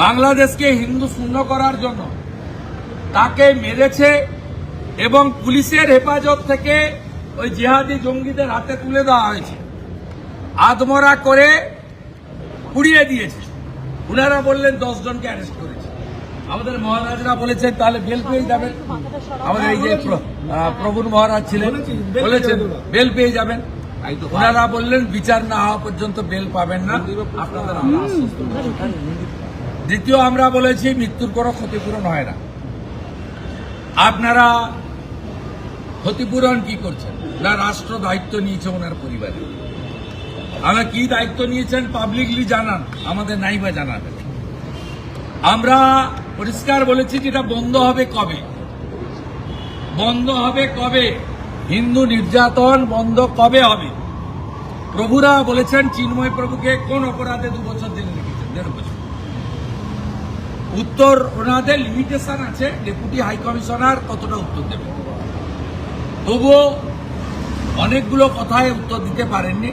বাংলাদেশকে হিন্দু শূন্য করার জন্য তাকে মেরেছে এবং পুলিশের হেফাজত থেকে ওই জিহাদি জঙ্গিদের হাতে তুলে দেওয়া হয়েছে, আদমরা করে পুড়িয়ে দিয়েছে। উনারা বললেন 10 জনকে অ্যারেস্ট করেছে। আমাদের মহারাজরা বলেছেন তাহলে বেল পেয়ে যাবেন। আমাদের এই যে প্রভুর মহারাজ ছিলেন বলেছেন বেল পেয়ে যাবেন। ওনারা বললেন বিচার না হওয়া পর্যন্ত বেল পাবেন না, আপনাদের আমরা আশ্বস্ত করছি। দ্বিতীয়, আমরা বলেছি মৃত্যুর কোনো ক্ষতিপূরণ হয় না। আপনারা ক্ষতিপূরণ কি করছেন না? রাষ্ট্র দায়িত্ব নিয়েছে ওনার পরিবারে। আমরা কি দায়িত্ব নিয়েছেন পাবলিকলি জানান, আমাদের নাইবা জানাবেন। আমরা পরিষ্কার বলেছি যেটা বন্ধ হবে কবে, বন্ধ হবে কবে, হিন্দু নির্যাতন বন্ধ কবে হবে। প্রভুরা বলেছেন চিন্ময় প্রভুকে কোন অপরাধে 2 বছর জেলে রেখেছেন, 1.5 বছর। উত্তর ওনাদের লিমিটেশন আছে, ডেপুটি হাই কমিশনার কতটা উত্তর দেবে। তবুও অনেকগুলো কথায় উত্তর দিতে পারেননি।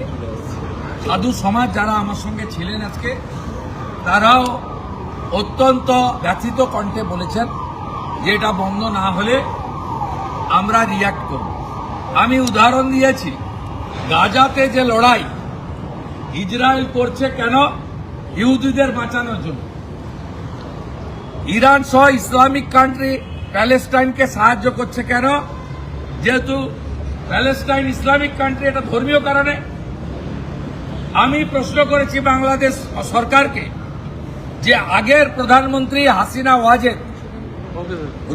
সাধু সমাজ যারা আমার সঙ্গে ছিলেন আজকে, তারাও অত্যন্ত ব্যথিত কণ্ঠে বলেছেন যে এটা বন্ধ না হলে আমরা রিয়াক্ট করব। আমি উদাহরণ দিয়েছি, গাজাতে যে লড়াই ইসরায়েল করছে কেন? ইহুদিদের বাঁচানোর জন্য। ইরান সহ ইসলামিক কান্ট্রি প্যালেস্টাইনকে সাহায্য করছে কেন? যেহেতু প্যালেস্টাইন ইসলামিক কান্ট্রি, এটা ধর্মীয় কারণে। আমি প্রশ্ন করেছি বাংলাদেশ সরকারকে যে আগের প্রধানমন্ত্রী হাসিনা ওয়াজেদ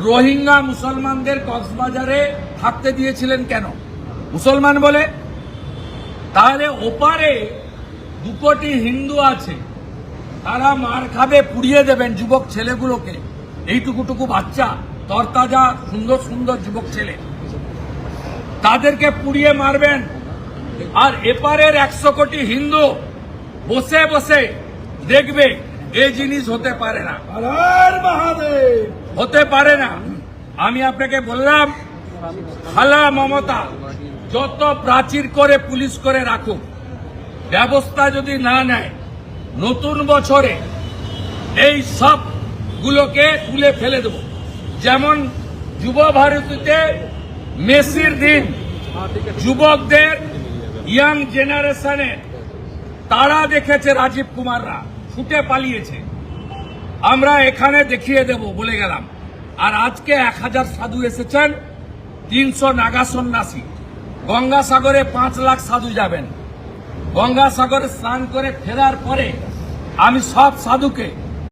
রোহিঙ্গা মুসলমানদের কক্সবাজারে থাকতে দিয়েছিলেন কেন? মুসলমান বলে। তাহলে ওপারে 2 কোটি হিন্দু আছে, তারা মার খাবে, পুড়িয়ে দেবেন যুবক ছেলেগুলোকে। এইটুকুটুকু বাচ্চা, তরতাজা সুন্দর সুন্দর যুবক ছেলে, তাদেরকে পুড়িয়ে মারবেন। আর এপারের 100 কোটি হিন্দু বসে বসে দেখবে। এই জিনিস হতে পারে না, হতে পারে না। আমি আপনাকে বললাম, খালা মমতা যত প্রাচীর করে পুলিশ করে রাখুক, ব্যবস্থা যদি না নেয়, নতুন বছরে এই সবগুলোকে তুলে ফেলে দেব। যেমন যুব ভারতীতে মেসির দিন যুবকদের, ইয়াং জেনারেশনের তারা দেখেছে, রাজীব কুমাররা ছুটে পালিয়েছে, আমরা এখানে দেখিয়ে দেব বলে গেলাম। আর আজকে 1000 সাধু এসেছেন, 300 নাগা সন্ন্যাসী। গঙ্গাসাগরে 5 লাখ সাধু যাবেন। গঙ্গাসাগরে স্নান করে ফেরার পরে আমি সব সাধুকে